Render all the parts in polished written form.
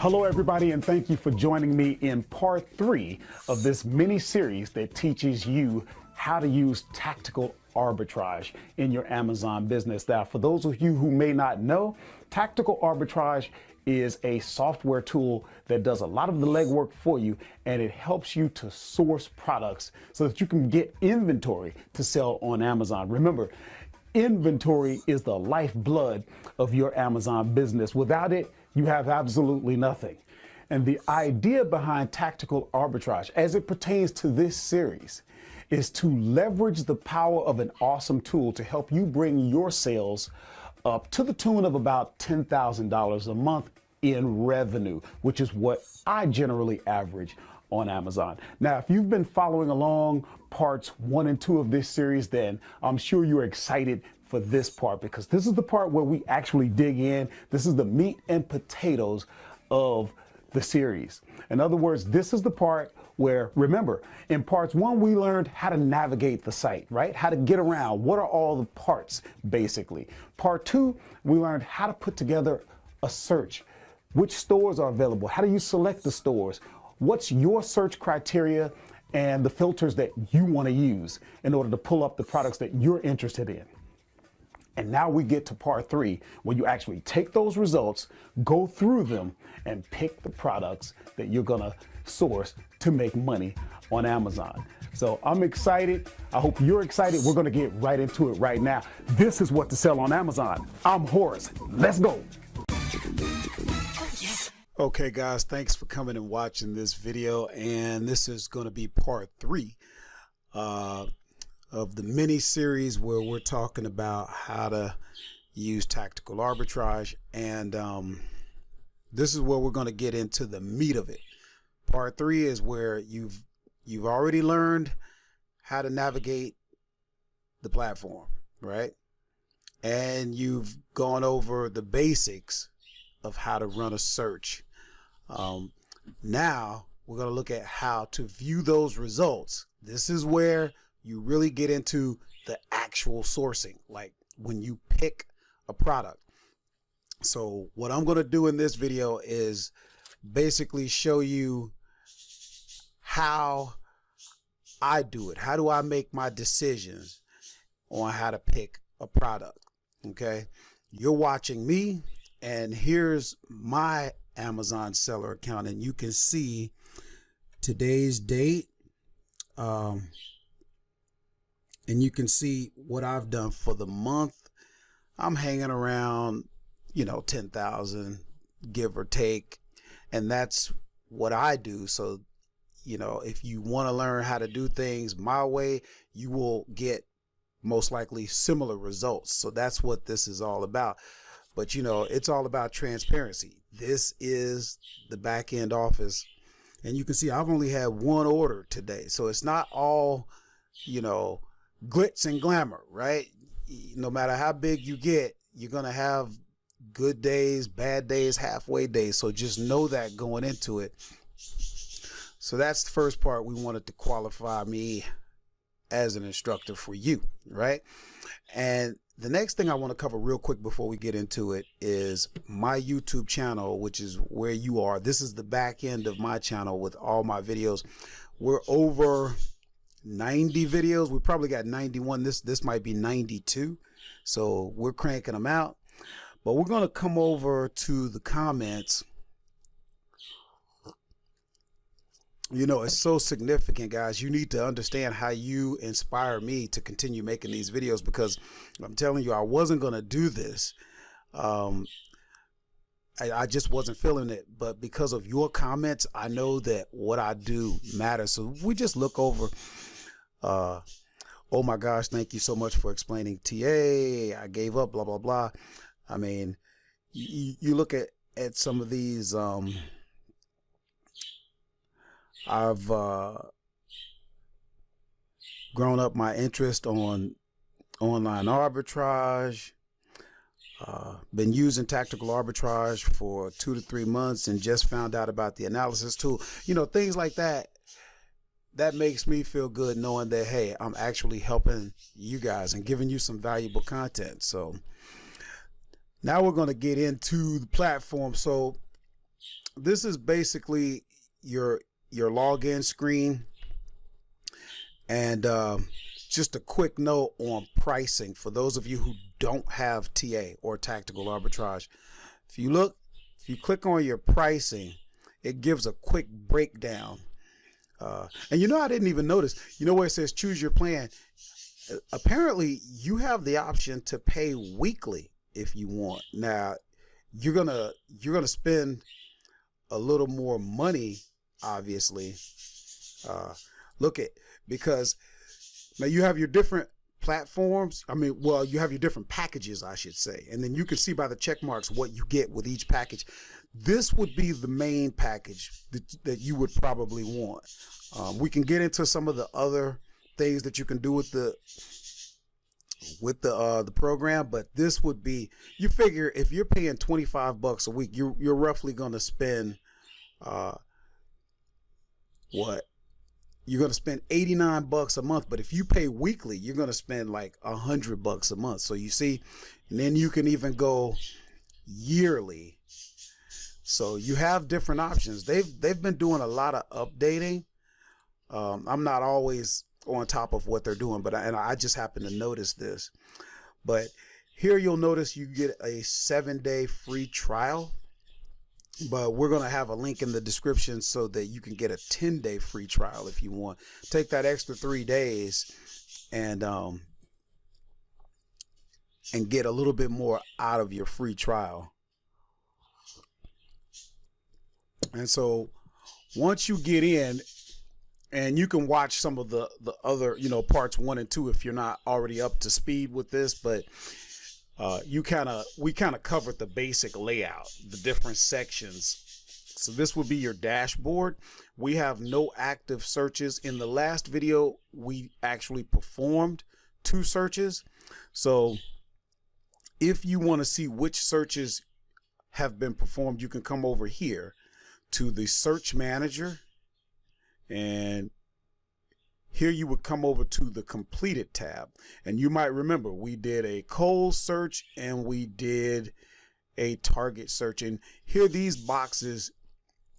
Hello, everybody, and thank you for joining me in part 3 of this mini series that teaches you how to use tactical arbitrage in your Amazon business. Now, for those of you who may not know, tactical arbitrage is a software tool that does a lot of the legwork for you, and it helps you to source products so that you can get inventory to sell on Amazon. Remember, inventory is the lifeblood of your Amazon business. Without it, you have absolutely nothing. And the idea behind tactical arbitrage, as it pertains to this series, is to leverage the power of an awesome tool to help you bring your sales up to the tune of about $10,000 a month in revenue, which is what I generally average on Amazon. Now, if you've been following along parts 1 and 2 of this series, then I'm sure you're excited for this part, because this is the part where we actually dig in. This is the meat and potatoes of the series. In other words, this is the part where, remember, in parts 1, we learned how to navigate the site, right? How to get around. What are all the parts, basically? Part 2, we learned how to put together a search. Which stores are available? How do you select the stores? What's your search criteria and the filters that you want to use in order to pull up the products that you're interested in? And now we get to part 3, where you actually take those results, go through them, and pick the products that you're gonna source to make money on Amazon. So I'm excited. I hope you're excited. We're gonna get right into it right now. This is what to sell on Amazon. I'm Horace. Let's go. Okay, guys, thanks for coming and watching this video. And this is gonna be part 3 of the mini series where we're talking about how to use tactical arbitrage, and this is where we're going to get into the meat of it. Part 3 is where you've already learned how to navigate the platform, right? And you've gone over the basics of how to run a search. Now we're going to look at how to view those results. This is where you really get into the actual sourcing, like when you pick a product. So what I'm going to do in this video is basically show you how I do it. How do I make my decisions on how to pick a product? Okay, you're watching me, and here's my Amazon seller account, and you can see today's date. And you can see what I've done for the month. I'm hanging around, 10,000, give or take. And that's what I do. So, if you want to learn how to do things my way, you will get most likely similar results. So that's what this is all about. But, it's all about transparency. This is the back end office. And you can see I've only had one order today. So it's not all, glitz and glamour, right? No matter how big you get, you're going to have good days, bad days, halfway days. So just know that going into it. So that's the first part. We wanted to qualify me as an instructor for you, right? And the next thing I want to cover real quick before we get into it is my YouTube channel, which is where you are. This is the back end of my channel with all my videos. We're over 90 videos. We probably got 91. This might be 92. So we're cranking them out. But we're going to come over to the comments. It's so significant, guys. You need to understand how you inspire me to continue making these videos, because I'm telling you, I wasn't going to do this. I just wasn't feeling it, but because of your comments, I know that what I do matters. So we just look over, oh my gosh, thank you so much for explaining TA, I gave up, blah, blah, blah. I mean, you look at some of these, I've grown up my interest on online arbitrage. Been using tactical arbitrage for 2 to 3 months and just found out about the analysis tool. Things like that. That makes me feel good knowing that, hey, I'm actually helping you guys and giving you some valuable content. So now we're going to get into the platform. So this is basically your login screen. And just a quick note on pricing for those of you who don't have TA or tactical arbitrage. If you click on your pricing, it gives a quick breakdown. And I didn't even notice, where it says choose your plan. Apparently you have the option to pay weekly if you want. Now you're gonna spend a little more money, obviously. Because now you have your different platforms. You have your different packages, I should say. And then you can see by the check marks what you get with each package. This would be the main package that you would probably want. We can get into some of the other things that you can do with the program, but this would be, you figure if you're paying $25 a week, you're roughly going to spend you're going to spend $89 a month. But if you pay weekly, you're going to spend like $100 a month. So you see, and then you can even go yearly. So you have different options. They've been doing a lot of updating. I'm not always on top of what they're doing, but I just happen to notice this. But here you'll notice you get a 7-day free trial. But we're going to have a link in the description so that you can get a 10-day free trial if you want. Take that extra 3 days and get a little bit more out of your free trial. And so once you get in, and you can watch some of the other, parts 1 and 2 if you're not already up to speed with this, but we kind of covered the basic layout, the different sections. So this would be your dashboard. We have no active searches. In the last video, we actually performed 2 searches. So if you want to see which searches have been performed, you can come over here to the search manager, and here you would come over to the completed tab. And you might remember we did a cold search and we did a target search. And here, these boxes,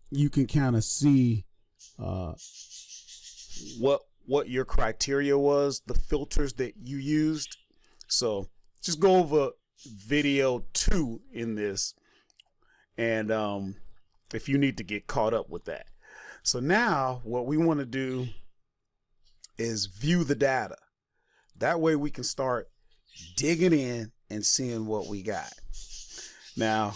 you can kind of see what your criteria was, the filters that you used. So just go over video 2 in this, and if you need to get caught up with that. So now what we want to do is view the data. That way we can start digging in and seeing what we got. Now,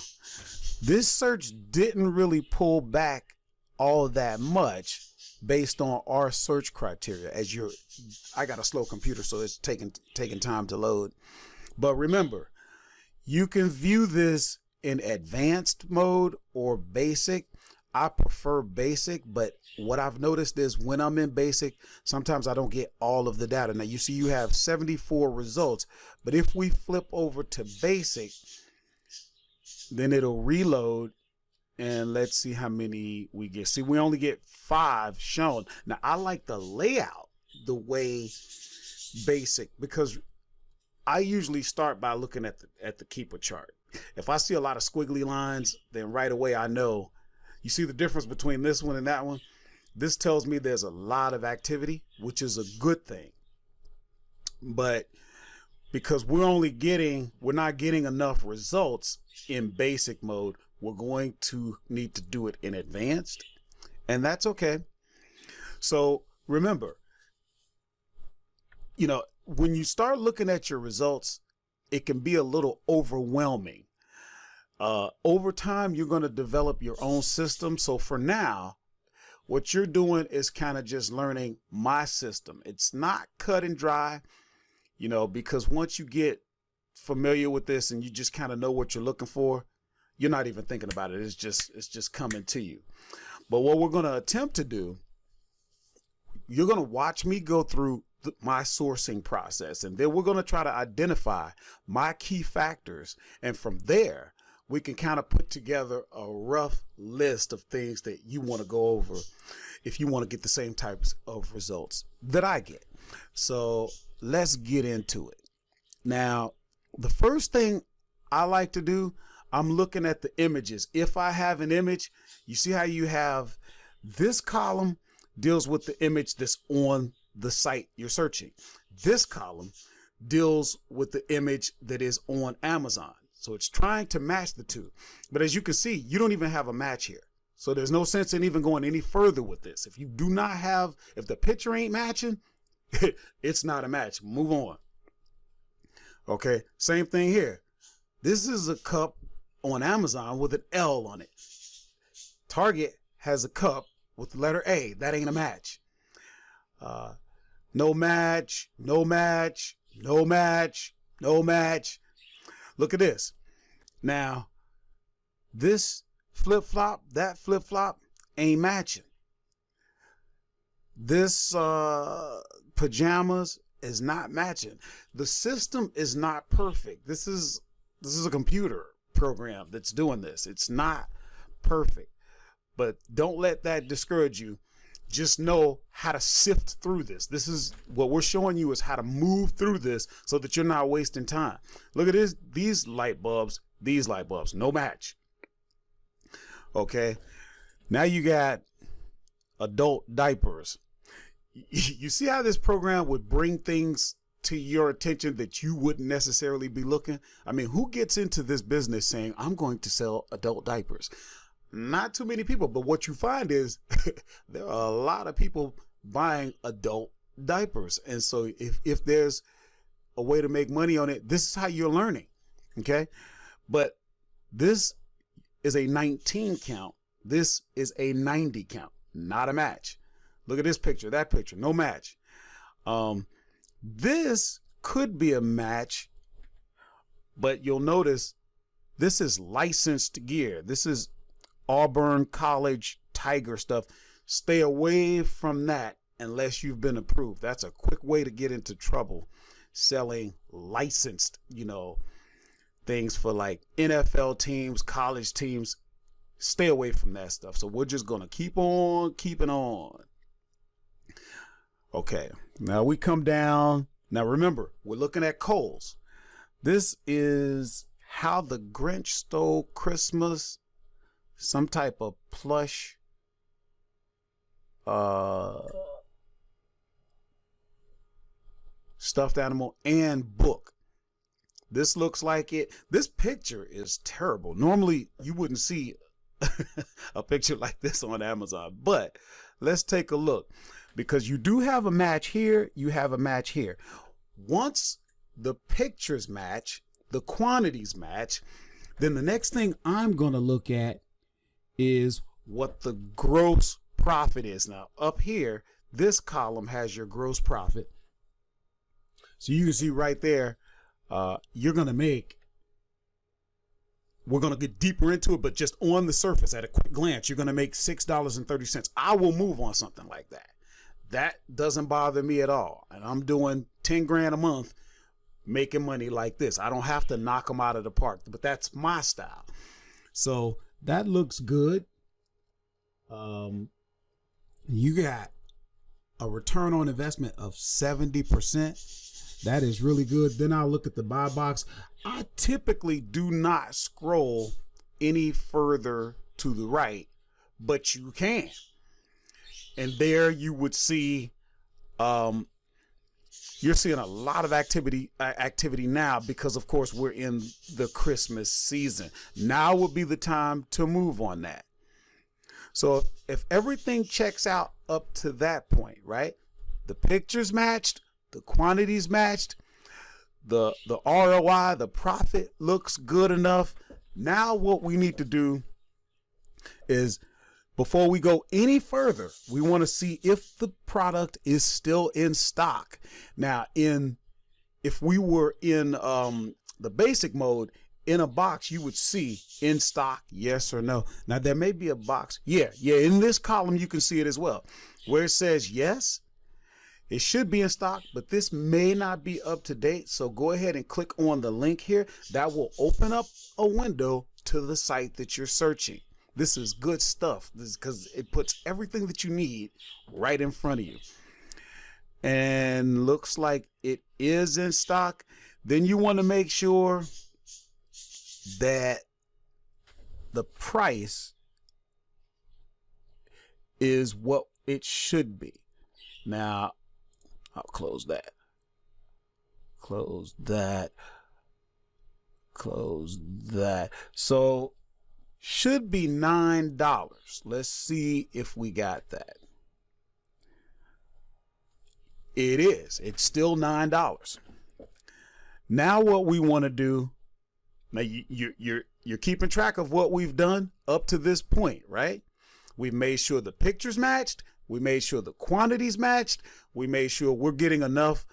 this search didn't really pull back all that much based on our search criteria. I got a slow computer, so it's taking time to load. But remember, you can view this in advanced mode or basic. I prefer basic, but what I've noticed is when I'm in basic, sometimes I don't get all of the data. Now you see you have 74 results, but if we flip over to basic, then it'll reload, and let's see how many we get. See, we only get 5 shown. Now I like the layout the way basic, because I usually start by looking at the keeper chart. If I see a lot of squiggly lines, then right away I know. You see the difference between this one and that one? This tells me there's a lot of activity, which is a good thing. But because we're not getting enough results in basic mode, we're going to need to do it in advanced, and that's okay. So remember, when you start looking at your results, it can be a little overwhelming. Over time, you're going to develop your own system. So for now, what you're doing is kind of just learning my system. It's not cut and dry, because once you get familiar with this and you just kind of know what you're looking for, you're not even thinking about it. It's just coming to you. But what we're going to attempt to do, you're going to watch me go through my sourcing process, and then we're going to try to identify my key factors. And from there, we can kind of put together a rough list of things that you want to go over if you want to get the same types of results that I get. So let's get into it. Now, the first thing I like to do, I'm looking at the images. If I have an image, you see how you have this column deals with the image that's on the site you're searching. This column deals with the image that is on Amazon. So it's trying to match the two. But as you can see, you don't even have a match here. So there's no sense in even going any further with this. If you do not have, if the picture ain't matching, it's not a match. Move on. Okay, same thing here. This is a cup on Amazon with an L on it. Target has a cup with the letter A. That ain't a match. No match, no match, no match, no match. Look at this. Now, this flip-flop, that flip-flop ain't matching. This pajamas is not matching. The system is not perfect. This is a computer program that's doing this. It's not perfect. But don't let that discourage you. Just know how to sift through this. This is what we're showing you, is how to move through this so that you're not wasting time. Look at this, these light bulbs, no match. Okay, now you got adult diapers. You see how this program would bring things to your attention that you wouldn't necessarily be looking? I mean, who gets into this business saying, I'm going to sell adult diapers? Not too many people, but what you find is there are a lot of people buying adult diapers. And so if there's a way to make money on it, this is how you're learning. Okay. But this is a 19 count. This is a 90 count, not a match. Look at this picture, that picture, no match. This could be a match, but you'll notice this is licensed gear. This is Auburn College Tiger stuff. Stay away from that unless you've been approved. That's a quick way to get into trouble, selling licensed, things for like NFL teams, college teams. Stay away from that stuff. So we're just going to keep on keeping on. Okay, now we come down. Now remember, we're looking at Kohl's. This is How the Grinch Stole Christmas. Some type of plush stuffed animal and book. This looks like it. This picture is terrible. Normally you wouldn't see a picture like this on Amazon, but let's take a look, because you do have a match here. You have a match here. Once the pictures match, the quantities match, then the next thing I'm going to look at is what the gross profit is. Now up here, this column has your gross profit. So you can see right there, you're going to make, we're going to get deeper into it, but just on the surface at a quick glance, you're going to make $6.30. I will move on something like that. That doesn't bother me at all. And I'm doing 10 grand a month making money like this. I don't have to knock them out of the park, but that's my style. So that looks good. You got a return on investment of 70%. That is really good. Then I'll look at the buy box. I typically do not scroll any further to the right, but you can. And there you would see, you're seeing a lot of activity now, because of course we're in the Christmas season. Now would be the time to move on that. So if everything checks out up to that point, right? The pictures matched, the quantities matched, the ROI, the profit looks good enough. Now what we need to do is, before we go any further, we want to see if the product is still in stock. Now, if we were in the basic mode, in a box, you would see in stock, yes or no. Now, there may be a box. Yeah, in this column, you can see it as well. Where it says yes, it should be in stock, but this may not be up to date. So go ahead and click on the link here. That will open up a window to the site that you're searching. This is good stuff. This is because it puts everything that you need right in front of you. And looks like it is in stock. Then you want to make sure that the price is what it should be. Now, I'll close that. Close that. Close that. So, should be $9. Let's see if we got that. It is. It's still $9. Now what we want to do, now you're keeping track of what we've done up to this point, right? We've made sure the pictures matched. We made sure the quantities matched. We made sure we're getting enough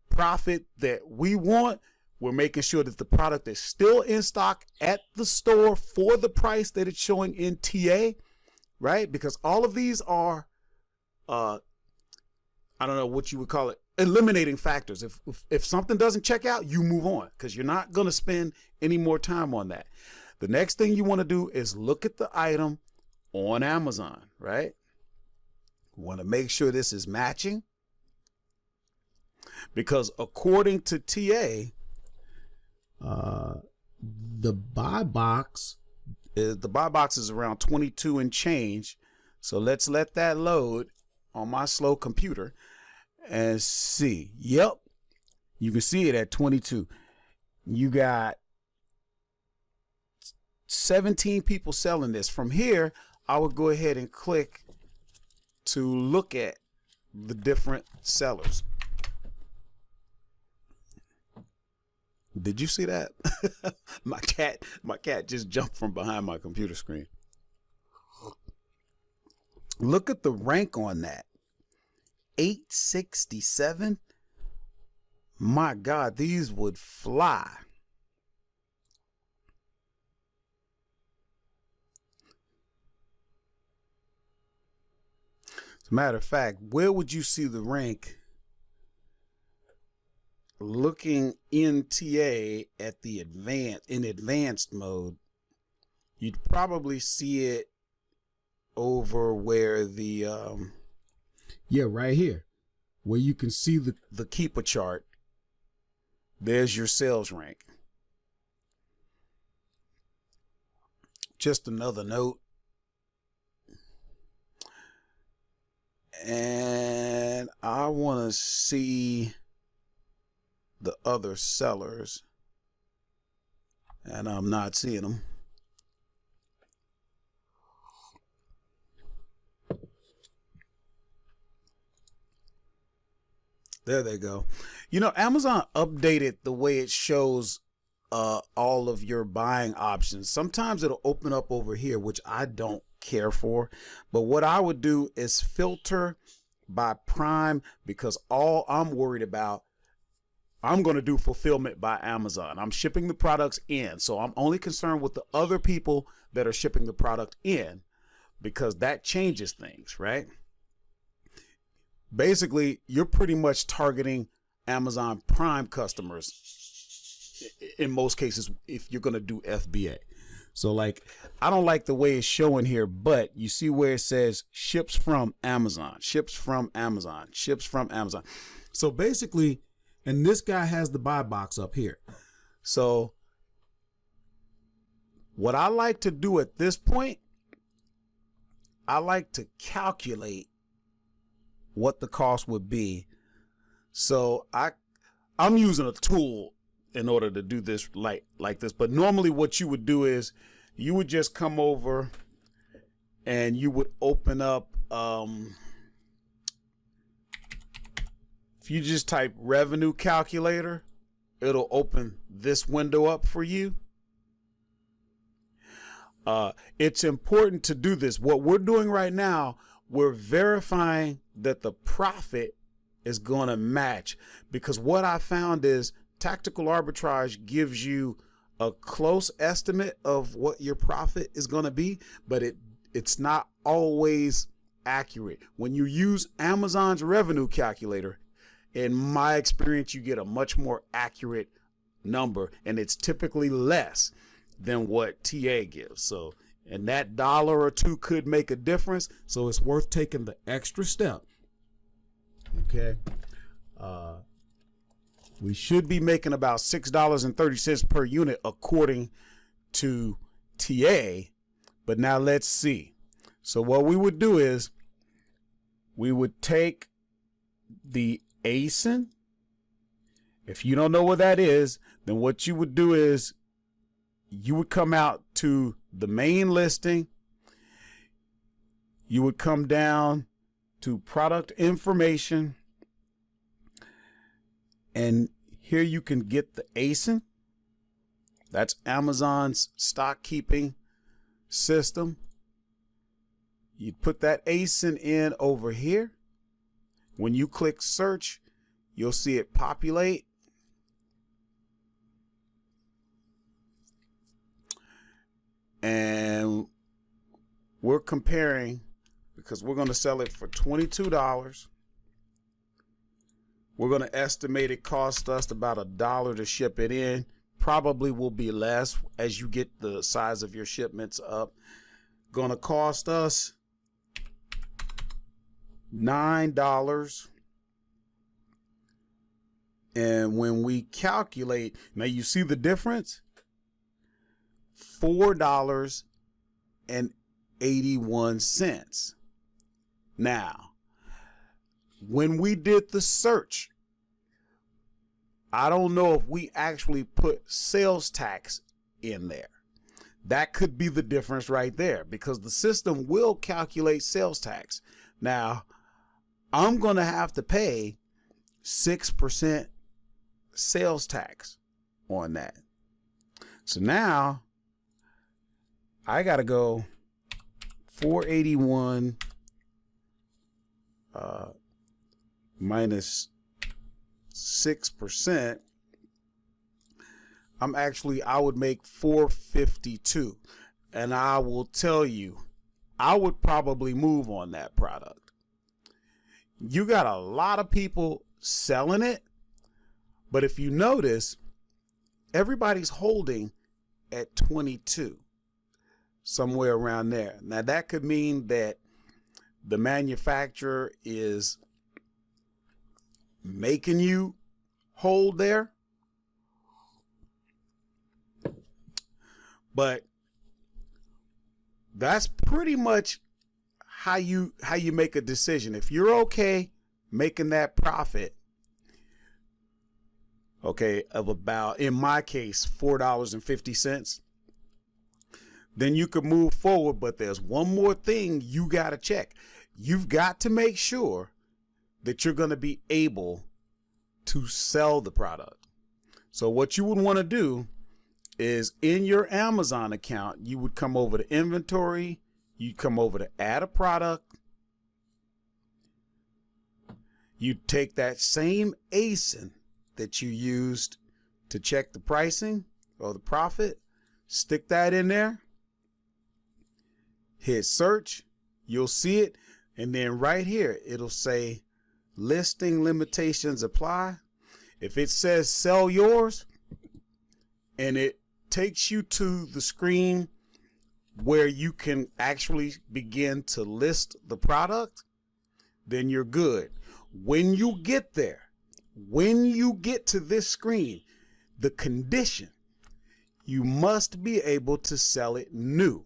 profit that we want. We're making sure that the product is still in stock at the store for the price that it's showing in TA, right? Because all of these are, I don't know what you would call it, eliminating factors. If something doesn't check out, you move on because you're not going to spend any more time on that. The next thing you want to do is look at the item on Amazon, right? You want to make sure this is matching because according to TA, the buy box is around 22 and change. So let's let that load on my slow computer and see. Yep, you can see it at 22. You got 17 people selling this. From here, I would go ahead and click to look at the different sellers. Did you see that? my cat just jumped from behind my computer screen. Look at the rank on that. 867. My God, these would fly. As a matter of fact, where would you see the rank? Looking in TA at the advanced mode, you'd probably see it over where the right here where you can see the keeper chart. There's your sales rank. Just another note. And I want to see the other sellers, and I'm not seeing them. There they go. You know, Amazon updated the way it shows all of your buying options. Sometimes it'll open up over here, which I don't care for, but what I would do is filter by Prime, because all I'm worried about, I'm going to do fulfillment by Amazon. I'm shipping the products in, so I'm only concerned with the other people that are shipping the product in, because that changes things, right? Basically, you're pretty much targeting Amazon Prime customers in most cases if you're going to do FBA. So like, I don't like the way it's showing here, but you see where it says ships from Amazon, ships from Amazon, ships from Amazon. So basically, and this guy has the buy box up here. So what I like to do at this point, I like to calculate what the cost would be. So I'm using a tool in order to do this like this. But normally what you would do is you would just come over and you would open up, if you just type revenue calculator, it'll open this window up for you. It's important to do this. What we're doing right now, we're verifying that the profit is going to match, because what I found is Tactical Arbitrage gives you a close estimate of what your profit is going to be, but it's not always accurate. When you use Amazon's revenue calculator, in my experience, you get a much more accurate number, and it's typically less than what TA gives. So, and that $1 or $2 could make a difference. So it's worth taking the extra step. Okay. We should be making about $6.30 per unit according to TA, but now let's see. So what we would do is we would take the ASIN. If you don't know what that is, then what you would do is you would come out to the main listing. You would come down to product information, and here you can get the ASIN. That's Amazon's stock keeping system. You'd put that ASIN in over here. When you click search, you'll see it populate. And we're comparing, because we're going to sell it for $22. We're going to estimate it cost us about $1 to ship it in. Probably will be less as you get the size of your shipments up. Going to cost us $9. And when we calculate, now you see the difference? $4.81. Now, when we did the search, I don't know if we actually put sales tax in there. That could be the difference right there, because the system will calculate sales tax. Now, I'm going to have to pay 6% sales tax on that. So now I got to go 481 minus 6%. I would make 452. And I will tell you, I would probably move on that product. You got a lot of people selling it, but if you notice, everybody's holding at 22, somewhere around there. Now that could mean that the manufacturer is making you hold there, but that's pretty much how you make a decision. If you're okay making that profit, okay, of about, in my case, $4.50, then you could move forward. But there's one more thing you got to check. You've got to make sure that you're going to be able to sell the product. So what you would want to do is, in your Amazon account, you would come over to inventory, you come over to add a product, you take that same ASIN that you used to check the pricing or the profit, stick that in there, hit search, you'll see it, and then right here it'll say listing limitations apply. If it says sell yours and it takes you to the screen where you can actually begin to list the product, then you're good. When you get there, when you get to this screen, the condition, you must be able to sell it new.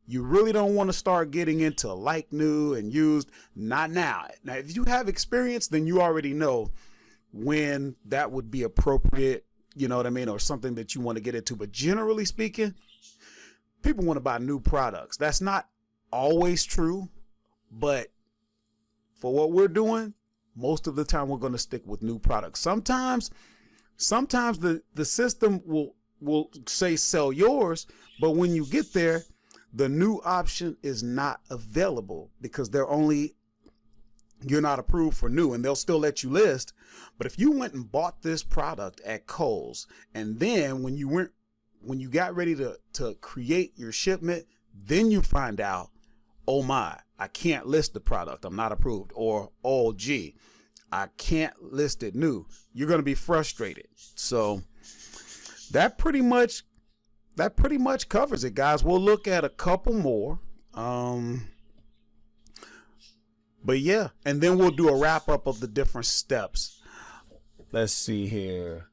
You really don't want to start getting into like new and used. Not now. Now, if you have experience, then you already know when that would be appropriate, you know what I mean, or something that you want to get into. But generally speaking, people want to buy new products. That's not always true, but for what we're doing, most of the time we're going to stick with new products. Sometimes the system will say sell yours, but when you get there, the new option is not available because you're not approved for new, and they'll still let you list. But if you went and bought this product at Kohl's, and then when you got ready to create your shipment, then you find out, oh my, I can't list the product, I'm not approved, or oh gee, I can't list it new, you're going to be frustrated. So that pretty much covers it, guys. We'll look at a couple more. But yeah, and then we'll do a wrap up of the different steps. Let's see here.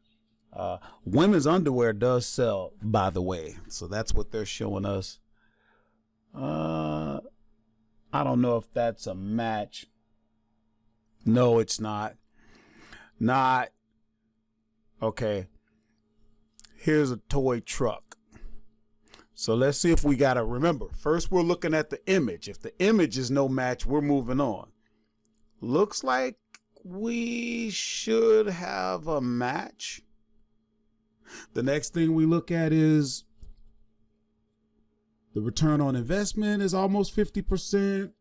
Women's underwear does sell, by the way. So that's what they're showing us. I don't know if that's a match. No, it's not. Not. Okay. Here's a toy truck. So let's see if we got to remember. First, we're looking at the image. If the image is no match, we're moving on. Looks like we should have a match. The next thing we look at is the return on investment is almost 50%.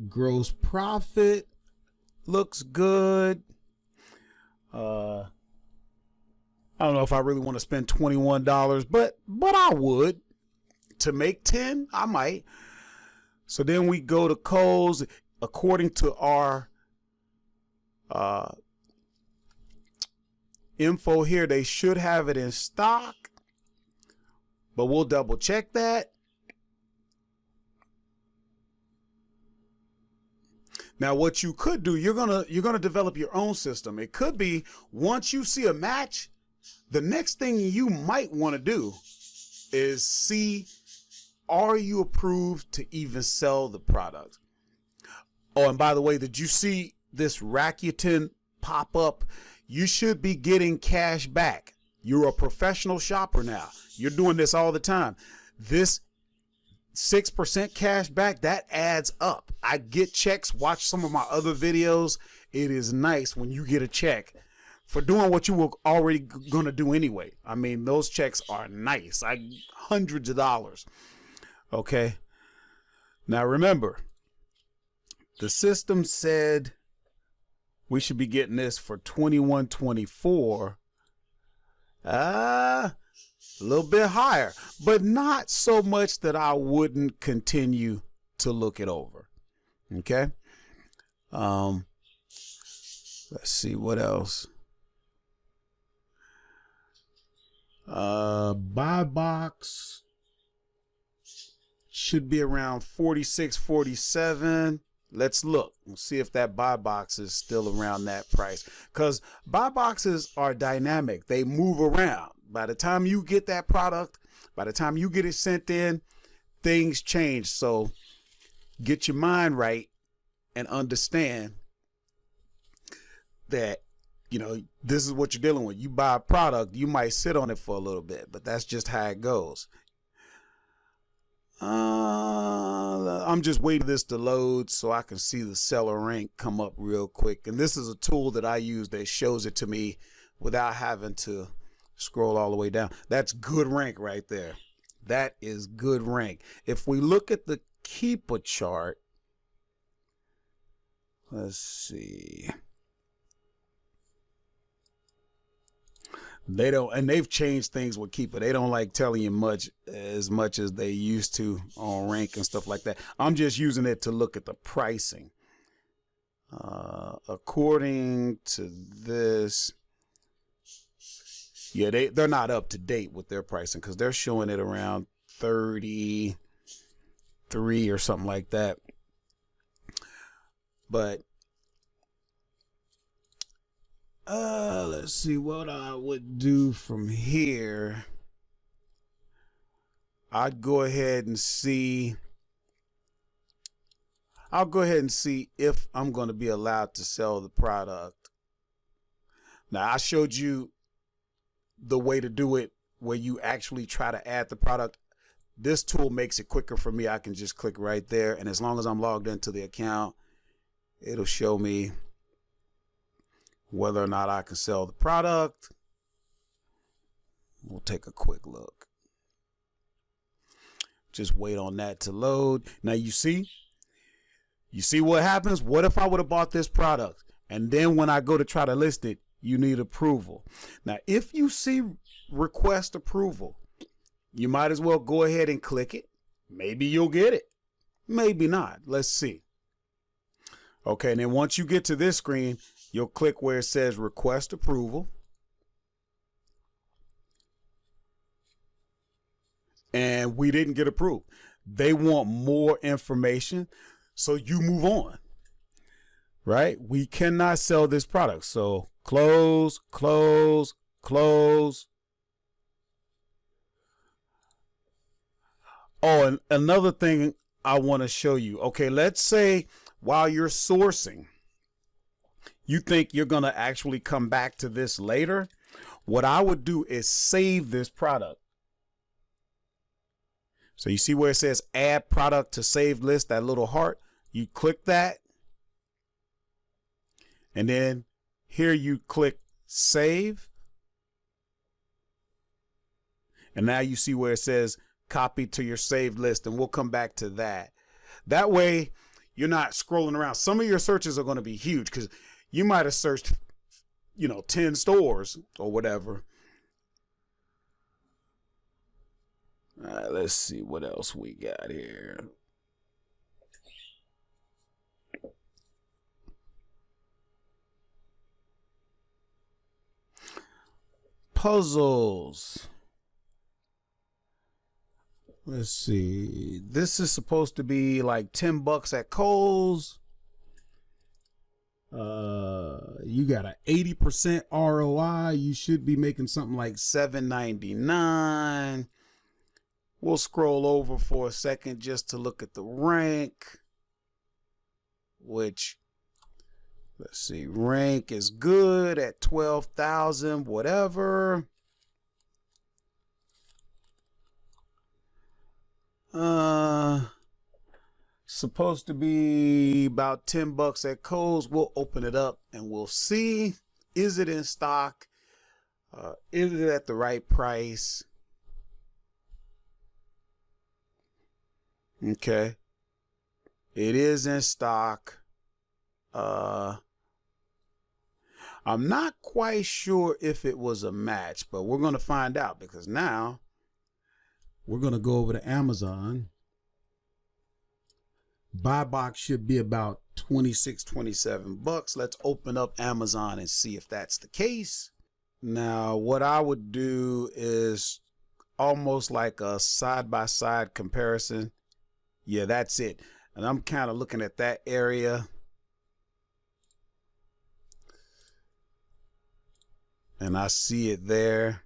Gross profit looks good. I don't know if I really want to spend $21, but I would. To make 10, I might. So then we go to Kohl's. According to our info here, they should have it in stock, but we'll double check that. Now, what you could do, you're gonna develop your own system. It could be once you see a match, the next thing you might want to do is see, are you approved to even sell the product? Oh, and by the way, did you see this Rakuten pop up? You should be getting cash back. You're a professional shopper now. You're doing this all the time. This 6% cash back, that adds up. I get checks. Watch some of my other videos. It is nice when you get a check for doing what you were already going to do anyway. I mean, those checks are nice. Hundreds of dollars. Okay. Now remember, the system said we should be getting this for $21.24. A little bit higher, but not so much that I wouldn't continue to look it over. Okay. Let's see what else. Buy box should be around 46, 47. Let's look. We'll see if that buy box is still around that price, because buy boxes are dynamic. They move around. By the time you get that product, by the time you get it sent in, things change. So get your mind right and understand that, you know, this is what you're dealing with. You buy a product, you might sit on it for a little bit, but that's just how it goes. I'm just waiting for this to load so I can see the seller rank come up real quick. And this is a tool that I use that shows it to me without having to scroll all the way down. That's good rank right there. That is good rank. If we look at the Keepa chart, let's see. They don't, and they've changed things with Keepa. They don't like telling you as much as they used to on rank and stuff like that. I'm just using it to look at the pricing. According to this, yeah, they're not up to date with their pricing, because they're showing it around 33 or something like that. But let's see what I would do from here. I'd go ahead and see. I'll go ahead and see if I'm going to be allowed to sell the product. Now, I showed you the way to do it where you actually try to add the product. This tool makes it quicker for me. I can just click right there, and as long as I'm logged into the account, it'll show me whether or not I can sell the product. We'll take a quick look. Just wait on that to load. Now you see what happens. What if I would have bought this product, and then when I go to try to list it, you need approval. Now, if you see request approval, you might as well go ahead and click it. Maybe you'll get it. Maybe not. Let's see. Okay, and then once you get to this screen, you'll click where it says request approval. And we didn't get approved. They want more information, so you move on. right? We cannot sell this product. So close, close, close. Oh, and another thing I want to show you. Okay, let's say while you're sourcing, you think you're going to actually come back to this later. What I would do is save this product. So you see where it says add product to saved list, that little heart, you click that. And then here you click save. And now you see where it says copy to your saved list, and we'll come back to that. That way you're not scrolling around. Some of your searches are going to be huge because you might have searched, 10 stores or whatever. All right, let's see what else we got here. Puzzles. Let's see. This is supposed to be like $10 at Kohl's. You got an 80% ROI. You should be making something like $7.99. We'll scroll over for a second just to look at the rank, which, let's see, rank is good at 12,000, whatever. Supposed to be about $10 at Kohl's. We'll open it up and we'll see. Is it in stock? Is it at the right price? Okay. It is in stock. I'm not quite sure if it was a match, but we're going to find out, because now we're going to go over to Amazon. Buy box should be about $26, $27. Let's open up Amazon and see if that's the case. Now, what I would do is almost like a side-by-side comparison. Yeah, that's it. And I'm kind of looking at that area. And I see it there.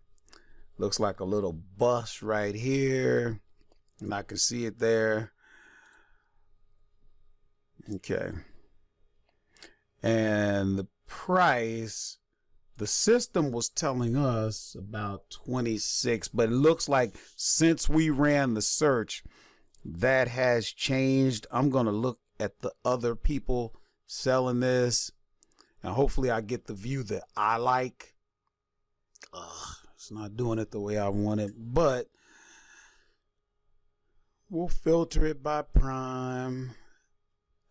Looks like a little bus right here. And I can see it there. Okay. And the price, the system was telling us about 26, but it looks like since we ran the search, that has changed. I'm going to look at the other people selling this, and hopefully I get the view that I like. It's not doing it the way I want it, but we'll filter it by prime.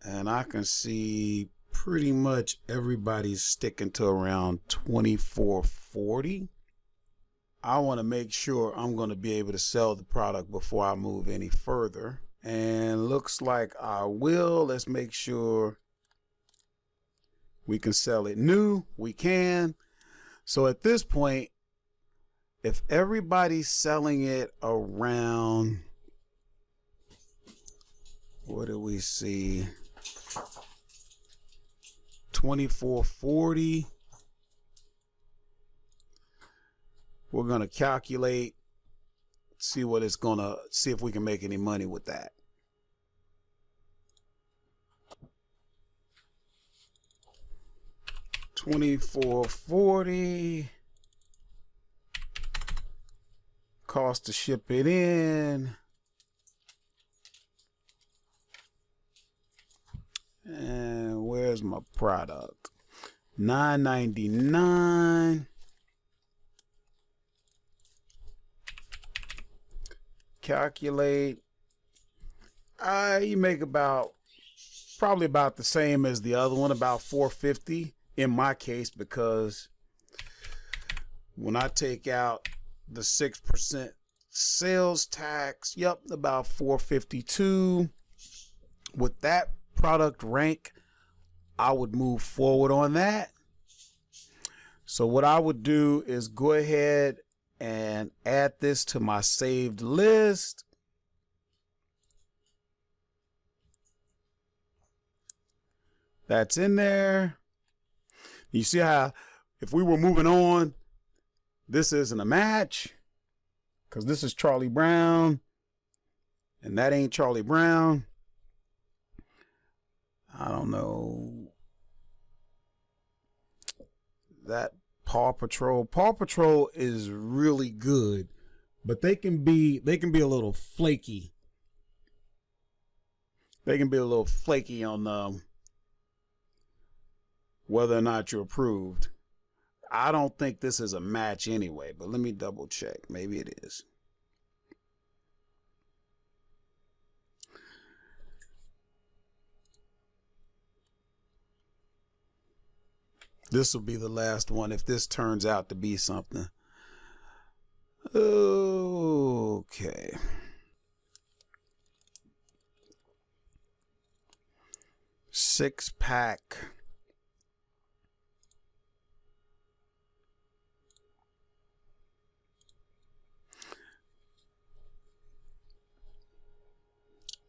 And I can see pretty much everybody's sticking to around 24.40. I want to make sure I'm going to be able to sell the product before I move any further. And looks like I will. Let's make sure we can sell it new. We can. So at this point, if everybody's selling it around, what do we see? 24.40. We're going to calculate, see what it's going to, see if we can make any money with that. $24.40. Cost to ship it in. And where's my product? $9.99. Calculate. You make about, probably about the same as the other one, about $4.50 in my case, because when I take out the 6% sales tax, yep, about $4.52. With that product rank, I would move forward on that. So what I would do is go ahead and add this to my saved list. That's in there. You see how if we were moving on, this isn't a match because this is Charlie Brown and that ain't Charlie Brown. I don't know. That Paw Patrol. Paw Patrol is really good, but they can be a little flaky. They can be a little flaky on whether or not you're approved. I don't think this is a match anyway, but let me double check. Maybe it is. This will be the last one if this turns out to be something. Okay. Six-pack.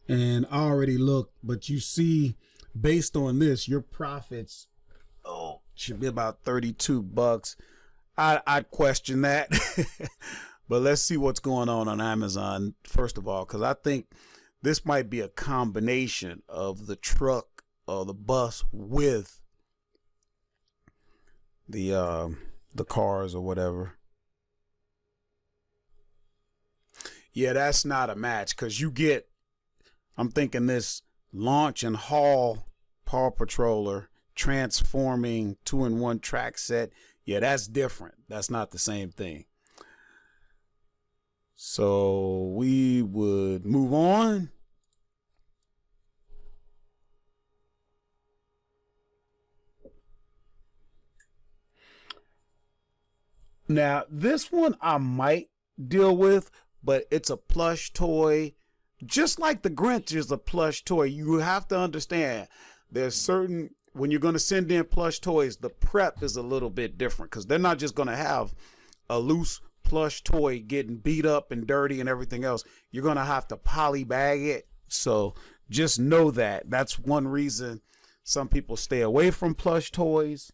And I already looked, but you see, based on this, your profits should be about 32 bucks. I'd question that. But let's see what's going on Amazon, first of all, because I think this might be a combination of the truck or the bus with the cars or whatever. Yeah, that's not a match because you get, I'm thinking this launch and haul Paw Patroller transforming 2-in-1 track set. Yeah, that's different. That's not the same thing. So we would move on. Now, this one I might deal with, but it's a plush toy. Just like the Grinch is a plush toy, you have to understand there's certain, when you're going to send in plush toys, the prep is a little bit different because they're not just going to have a loose plush toy getting beat up and dirty and everything else. You're going to have to poly bag it. So just know that. That's one reason some people stay away from plush toys.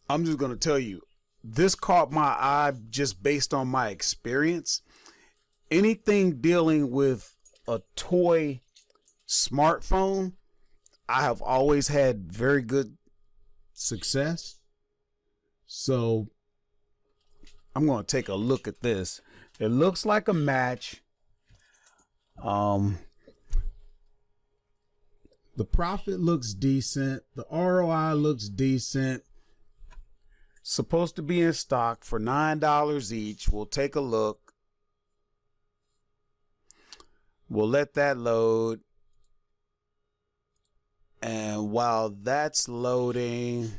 I'm just going to tell you, this caught my eye just based on my experience. Anything dealing with a toy smartphone, I have always had very good success. So I'm going to take a look at this. It looks like a match. The profit looks decent. The ROI looks decent. Supposed to be in stock for $9 each. We'll take a look. We'll let that load. And while that's loading,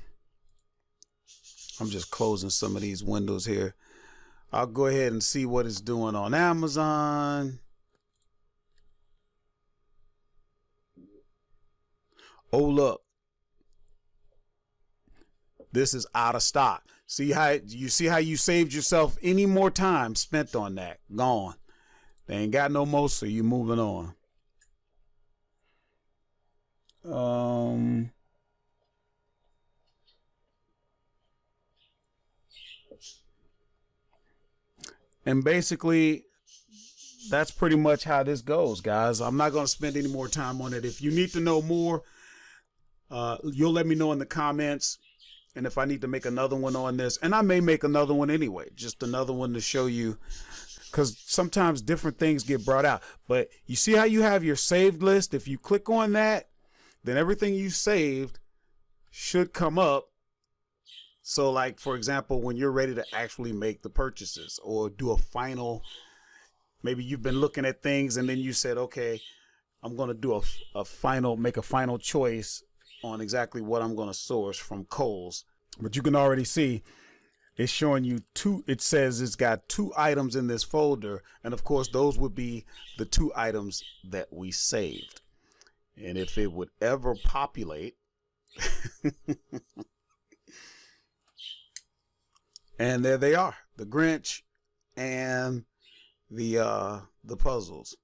I'm just closing some of these windows here. I'll go ahead and see what it's doing on Amazon. Oh, look. This is out of stock. See how you saved yourself any more time spent on that? Gone. They ain't got no more, so you moving on. And basically, that's pretty much how this goes, guys. I'm not going to spend any more time on it. If you need to know more, you'll let me know in the comments. And if I need to make another one on this, and I may make another one anyway, just another one to show you, because sometimes different things get brought out. But you see how you have your saved list? If you click on that, then everything you saved should come up. So like, for example, when you're ready to actually make the purchases or do a final, maybe you've been looking at things and then you said, okay, I'm going to do make a final choice on exactly what I'm going to source from Kohl's. But you can already see it's showing you it says it's got 2 items in this folder. And of course, those would be the 2 items that we saved. And if it would ever populate, and there they are, the Grinch and the puzzles.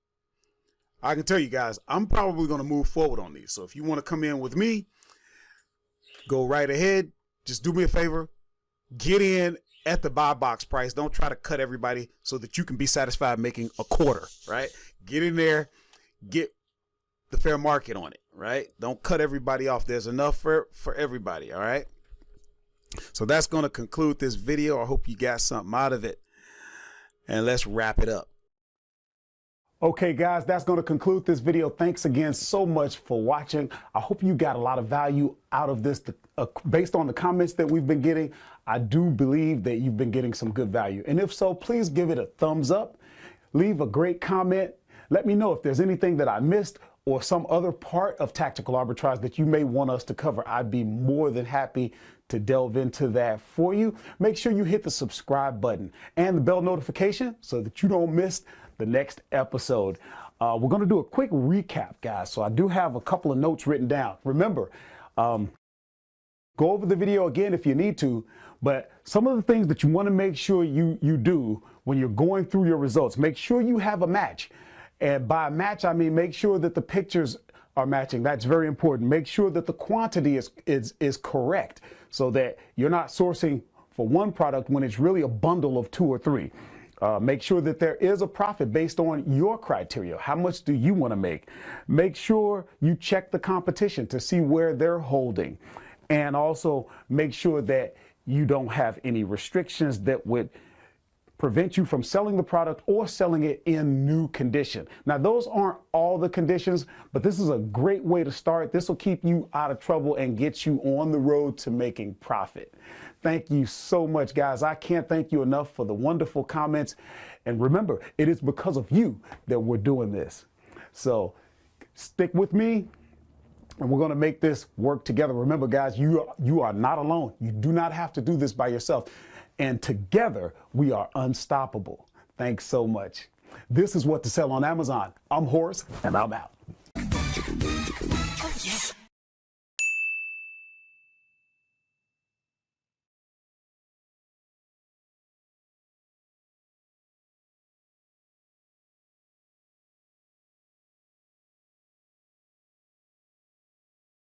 I can tell you guys, I'm probably going to move forward on these. So if you want to come in with me, go right ahead. Just do me a favor. Get in at the buy box price. Don't try to cut everybody so that you can be satisfied making a quarter, right? Get in there, get the fair market on it, right? Don't cut everybody off. There's enough for everybody, all right? So that's going to conclude this video. I hope you got something out of it. And let's wrap it up. Okay, guys, that's going to conclude this video. Thanks again so much for watching. I hope you got a lot of value out of this. Based on the comments that we've been getting, I do believe that you've been getting some good value. And if so, please give it a thumbs up. Leave a great comment. Let me know if there's anything that I missed or some other part of tactical arbitrage that you may want us to cover. I'd be more than happy to delve into that for you. Make sure you hit the subscribe button and the bell notification so that you don't miss the next episode. We're going to do a quick recap, guys. So I do have a couple of notes written down. Remember, go over the video again if you need to, but some of the things that you want to make sure you do when you're going through your results, make sure you have a match. And by match, I mean make sure that the pictures are matching. That's very important. Make sure that the quantity is correct so that you're not sourcing for one product when it's really a bundle of 2 or 3. Make sure that there is a profit based on your criteria. How much do you want to make? Make sure you check the competition to see where they're holding. And also make sure that you don't have any restrictions that would prevent you from selling the product or selling it in new condition. Now, those aren't all the conditions, but this is a great way to start. This will keep you out of trouble and get you on the road to making profit. Thank you so much, guys. I can't thank you enough for the wonderful comments. And remember, it is because of you that we're doing this. So stick with me, and we're going to make this work together. Remember, guys, you are not alone. You do not have to do this by yourself. And together, we are unstoppable. Thanks so much. This is What to Sell on Amazon. I'm Horace, and I'm out. Oh, yes.